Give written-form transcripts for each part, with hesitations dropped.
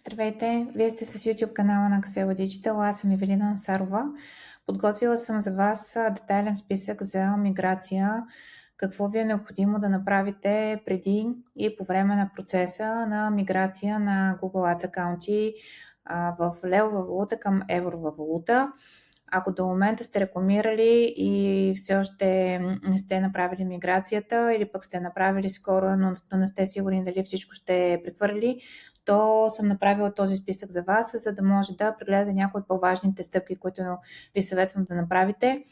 Здравейте! Вие сте с YouTube канала на Axela Digital. Аз съм Евелина Насарова. Подготвила съм за вас детайлен списък за миграция. Какво ви е необходимо да направите преди и по време на процеса на миграция на Google Ads акаунти в левова валута към еврова валута. Ако до момента сте рекламирали и все още не сте направили миграцията или пък сте направили скоро, но не сте сигурни дали всичко ще прехвърли, то съм направила този списък за вас, за да може да прегледате някои от по-важните стъпки, които ви съветвам да направите,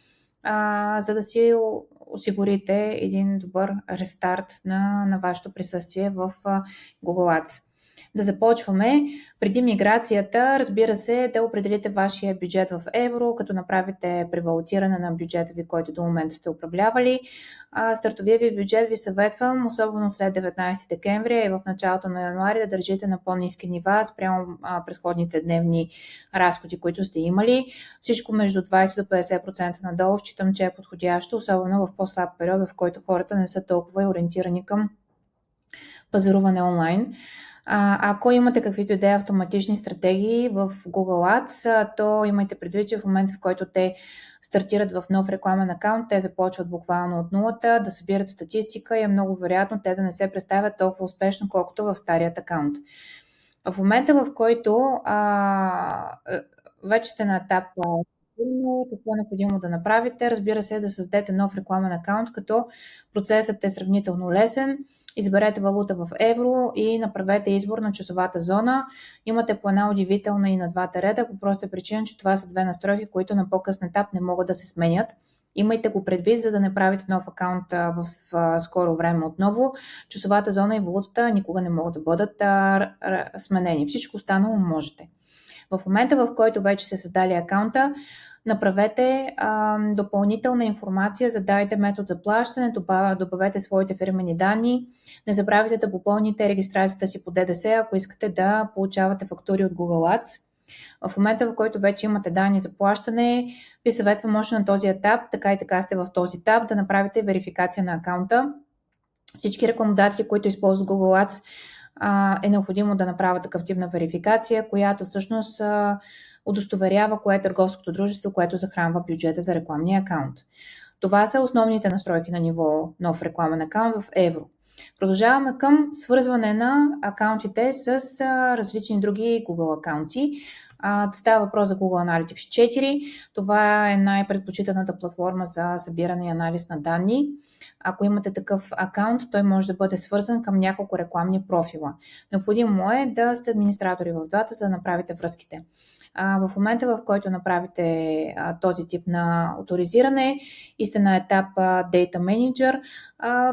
за да си осигурите един добър рестарт на вашето присъствие в Google Ads. Да започваме. Преди миграцията, разбира се, да определите вашия бюджет в евро, като направите превалутиране на бюджета ви, който до момента сте управлявали. Стартовия ви бюджет ви съветвам, особено след 19 декември и в началото на януари, да държите на по-ниски нива спрямо предходните дневни разходи, които сте имали. Всичко между 20 до 50% надолу считам, че е подходящо, особено в по-слаб период, в който хората не са толкова ориентирани към пазаруване онлайн. Ако имате каквито идеи автоматични стратегии в Google Ads, то имайте предвид, че в момента, в който те стартират в нов рекламен акаунт, те започват буквално от нулата да събират статистика и е много вероятно те да не се представят толкова успешно, колкото в старият акаунт. В момента, в който вече сте на етап какво е необходимо да направите, разбира се, да създадете нов рекламен акаунт, като процесът е сравнително лесен. Изберете валута в евро и направете избор на часовата зона. Имате по една удивителна и на двата реда, по проста причина, че това са две настройки, които на по-късен етап не могат да се сменят. Имайте го предвид, за да не правите нов акаунт в скоро време отново. Часовата зона и валутата никога не могат да бъдат сменени. Всичко останало можете. В момента, в който вече сте създали акаунта, направете допълнителна информация, задайте метод за плащане, добавете своите фирмени данни. Не забравяйте да попълните регистрацията си по ДДС, ако искате да получавате фактури от Google Ads. В момента, в който вече имате данни за плащане, ви съветвам още на този етап, така и така сте в този етап, да направите верификация на акаунта. Всички рекламодатели, които използват Google Ads, е необходимо да направят такъв тип на верификация, която всъщност удостоверява кое е търговското дружество, което захранва бюджета за рекламния акаунт. Това са основните настройки на ниво нов рекламен акаунт в евро. Продължаваме към свързване на акаунтите с различни други Google акаунти. Става въпрос за Google Analytics 4. Това е най-предпочитаната платформа за събиране и анализ на данни. Ако имате такъв акаунт, той може да бъде свързан към няколко рекламни профила. Необходимо е да сте администратори в двата, за да направите връзките. В момента, в който направите този тип на оторизиране и сте на етап Data Manager,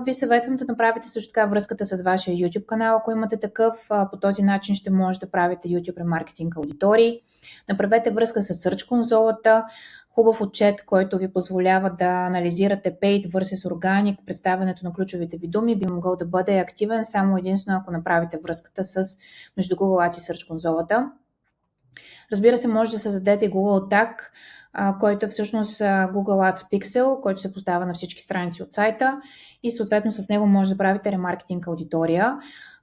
ви съветвам да направите също така връзката с вашия YouTube канал, ако имате такъв. По този начин ще може да правите YouTube ремаркетинг аудитории. Направете връзка с Search конзолата, хубав отчет, който ви позволява да анализирате paid versus organic. Представянето на ключовите ви думи би могъл да бъде активен само единствено ако направите връзката между Google Ads и Search конзолата. Разбира се, може да създадете Google Tag, който е всъщност Google Ads Pixel, който се поставя на всички страници от сайта и съответно с него може да правите ремаркетинг аудитория.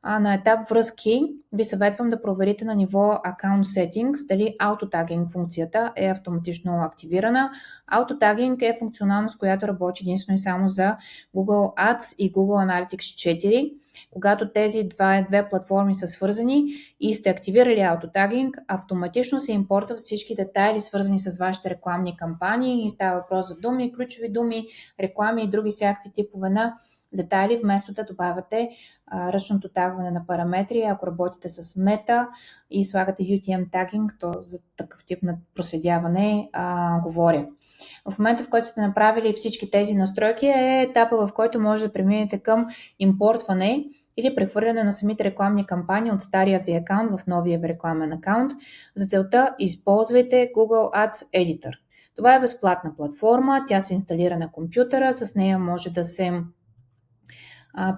На етап връзки ви съветвам да проверите на ниво Account Settings дали Auto-Tagging функцията е автоматично активирана. Auto-Tagging е функционалност, която работи единствено и само за Google Ads и Google Analytics 4. Когато тези две платформи са свързани и сте активирали Auto-Tagging, автоматично се импортват всички детайли, свързани с вашите рекламни кампании и става въпрос за думи, ключови думи, реклами и други всякакви типове на детайли, вместо да добавяте ръчното тагване на параметри. Ако работите с Meta и слагате UTM тагинг, то за такъв тип на проследяване говоря. В момента, в който сте направили всички тези настройки, е етапа, в който може да преминете към импортване или прехвърляне на самите рекламни кампании от стария ви акаунт в новия ви рекламен акаунт. За целта използвайте Google Ads Editor. Това е безплатна платформа, тя се инсталира на компютъра, с нея може да се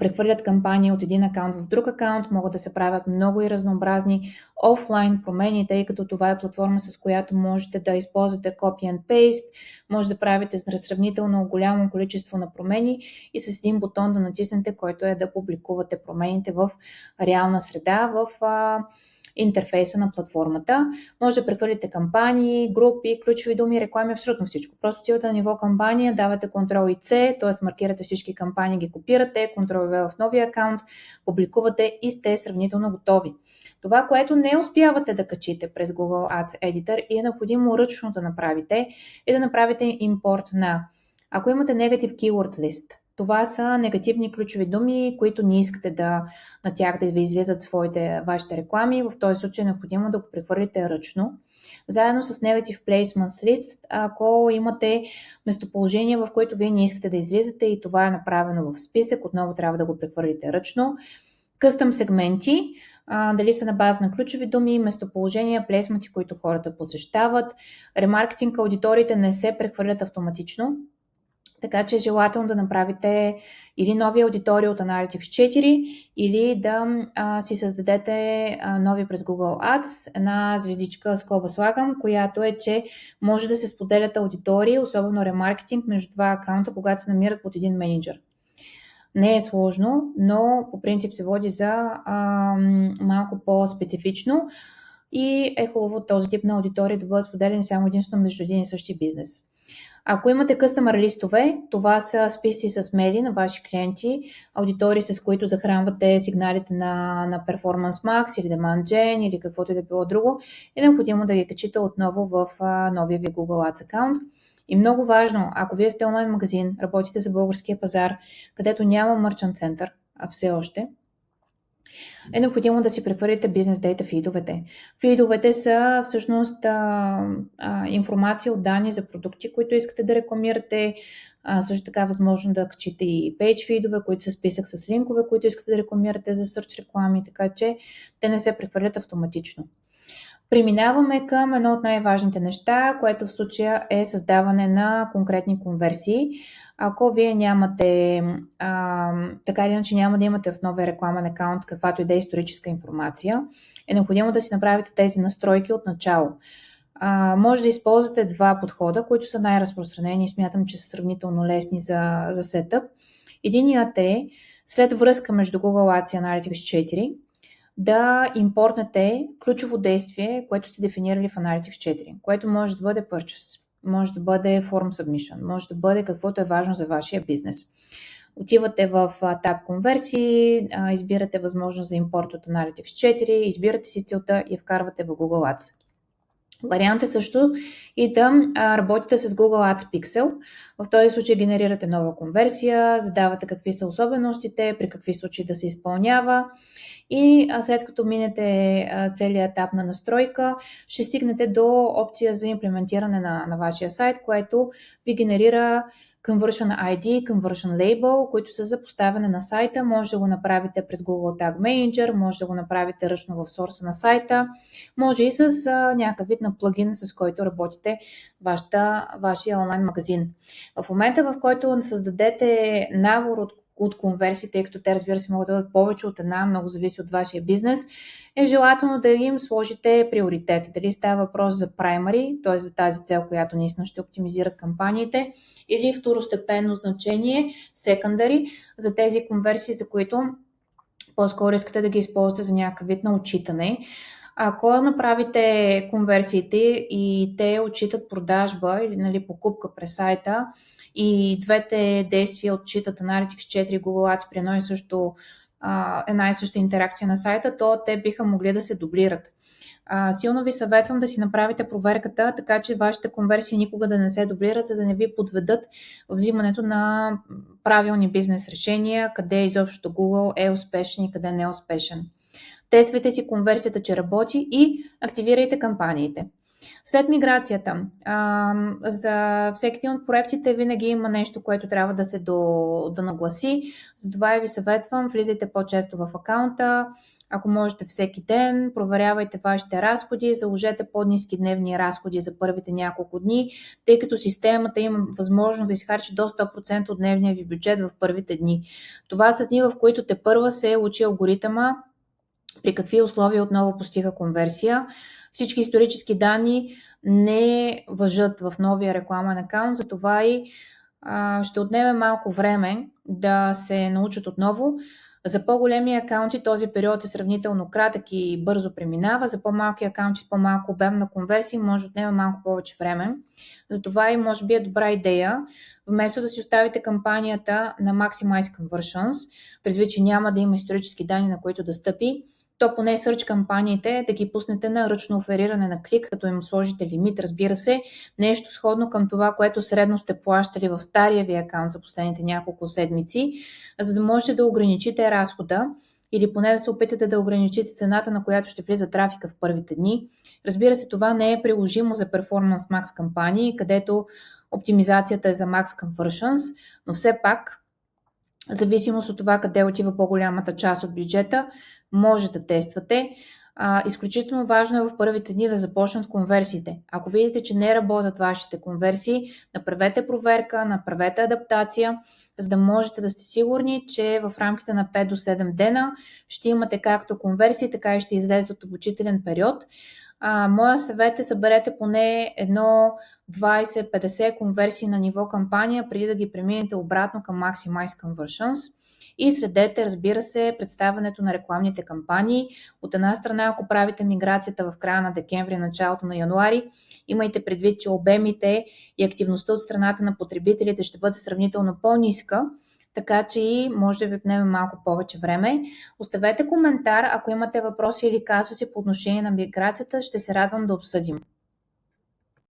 прехвърлят кампании от един акаунт в друг акаунт, могат да се правят много и разнообразни офлайн промени, тъй като това е платформа, с която можете да използвате copy and paste, може да правите сравнително голямо количество на промени и с един бутон да натиснете, който е да публикувате промените в реална среда в интерфейса на платформата. Може да прехвърлите кампании, групи, ключови думи, реклами, абсолютно всичко. Просто отивате на ниво кампания, давате Ctrl и C, т.е. маркирате всички кампании, ги копирате, Ctrl и V в новия акаунт, публикувате и сте сравнително готови. Това, което не успявате да качите през Google Ads Editor и е необходимо ръчно да направите, е да направите импорт на, ако имате Negative Keyword List, това са негативни ключови думи, които не искате на тях да ви излизат вашите реклами. В този случай е необходимо да го прехвърлите ръчно. Заедно с Negative Placements List, ако имате местоположение, в което вие не искате да излизате и това е направено в списък, отново трябва да го прехвърлите ръчно. Къстъм сегменти, дали са на база на ключови думи, местоположения, плейсменти, които хората посещават. Ремаркетинг аудиториите не се прехвърлят автоматично, така че е желателно да направите или нови аудитории от Analytics 4, или да си създадете нови през Google Ads. Една звездичка скоба слагам, която е, че може да се споделят аудитории, особено ремаркетинг, между два акаунта, когато се намират под един менеджер. Не е сложно, но по принцип се води за малко по-специфично и е хубаво този тип на аудитория да бъдат споделени само единствено между един и същи бизнес. Ако имате къстъмър листове, това са списъци с мейли на ваши клиенти, аудитории, с които захранвате сигналите на Performance Max или Demand Gen или каквото и да било друго, е необходимо да ги качите отново в новия ви Google Ads акаунт. И много важно, ако вие сте онлайн магазин, работите за българския пазар, където няма Merchant Center, все още, е необходимо да си прехвърлите бизнес дейта фидовете. Фидовете са всъщност информация от данни за продукти, които искате да рекламирате. Също така възможно да качите и пейдж фидове, които са списък с линкове, които искате да рекламирате за search реклами, така че те не се прехвърлят автоматично. Преминаваме към едно от най-важните неща, което в случая е създаване на конкретни конверсии. Ако вие нямате, така или иначе няма да имате в новия рекламен акаунт каквато и да е историческа информация, е необходимо да си направите тези настройки от начало. Може да използвате два подхода, които са най-разпространени и смятам, че са сравнително лесни за сетъп. Единият е след връзка между Google Ads и Analytics 4, да импортнете ключово действие, което сте дефинирали в Analytics 4, което може да бъде Purchase, може да бъде Form Submission, може да бъде каквото е важно за вашия бизнес. Отивате в таб конверсии, избирате възможност за импорт от Analytics 4, избирате си целта и я вкарвате в Google Ads. Вариант е също и да работите с Google Ads Pixel. В този случай генерирате нова конверсия, задавате какви са особеностите, при какви случаи да се изпълнява и след като минете целият етап на настройка, ще стигнете до опция за имплементиране на вашия сайт, което ви генерира Conversion ID, Conversion Label, които са за поставяне на сайта. Може да го направите през Google Tag Manager, може да го направите ръчно в сорса на сайта, може и с някакъв вид на плагин, с който работите вашия онлайн магазин. В момента, в който създадете набор от конверсии, тъй като те, разбира се, могат да бъдат повече от една, много зависи от вашия бизнес, е желателно да им сложите приоритет. Дали става въпрос за primary, т.е. за тази цел, която наистина ще оптимизират кампаниите, или второстепенно значение, secondary, за тези конверсии, за които по-скоро искате да ги използвате за някакъв вид на отчитане. Ако направите конверсиите и те отчитат продажба или покупка през сайта и двете действия отчитат Analytics 4 и Google Ads при една и съща интеракция на сайта, то те биха могли да се дублират. Силно ви съветвам да си направите проверката, така че вашите конверсии никога да не се дублират, за да не ви подведат в взимането на правилни бизнес решения, къде изобщо Google е успешен и къде не е успешен. Тествайте си конверсията, че работи и активирайте кампаниите. След миграцията, за всеки един от проектите винаги има нещо, което трябва да се донагласи. Затова ви съветвам, влизайте по-често в акаунта, ако можете всеки ден, проверявайте вашите разходи, заложете по-ниски дневни разходи за първите няколко дни, тъй като системата има възможност да изхарчи до 100% от дневния ви бюджет в първите дни. Това са дни, в които тепърва се учи алгоритъма, при какви условия отново постига конверсия. Всички исторически данни не важат в новия рекламен акаунт, затова и ще отнеме малко време да се научат отново. За по-големи акаунти този период е сравнително кратък и бързо преминава. За по-малки акаунти с по-малко обем на конверсии може да отнема малко повече време. Затова и може би е добра идея, вместо да си оставите кампанията на Maximize Conversions, предвид, че няма да има исторически данни, на които да стъпи, то поне search кампаниите да ги пуснете на ръчно офериране на клик, като им сложите лимит, разбира се, нещо сходно към това, което средно сте плащали в стария ви акаунт за последните няколко седмици, за да можете да ограничите разхода или поне да се опитате да ограничите цената, на която ще влиза трафика в първите дни. Разбира се, това не е приложимо за Performance Max кампании, където оптимизацията е за Max Conversions, но все пак, в зависимост от това къде отива по-голямата част от бюджета, може да тествате. Изключително важно е в първите дни да започнат конверсиите. Ако видите, че не работят вашите конверсии, направете проверка, направете адаптация, за да можете да сте сигурни, че в рамките на 5 до 7 дена ще имате както конверсии, така и ще излезе от обучителен период. Моя съвет е съберете поне 20-50 конверсии на ниво кампания, преди да ги преминете обратно към Maximize Conversions. И следете, разбира се, представянето на рекламните кампании. От една страна, ако правите миграцията в края на декември, началото на януари, имайте предвид, че обемите и активността от страната на потребителите ще бъде сравнително по-ниска, така че и може да ви отнеме малко повече време. Оставете коментар, ако имате въпроси или казуси по отношение на миграцията, ще се радвам да обсъдим.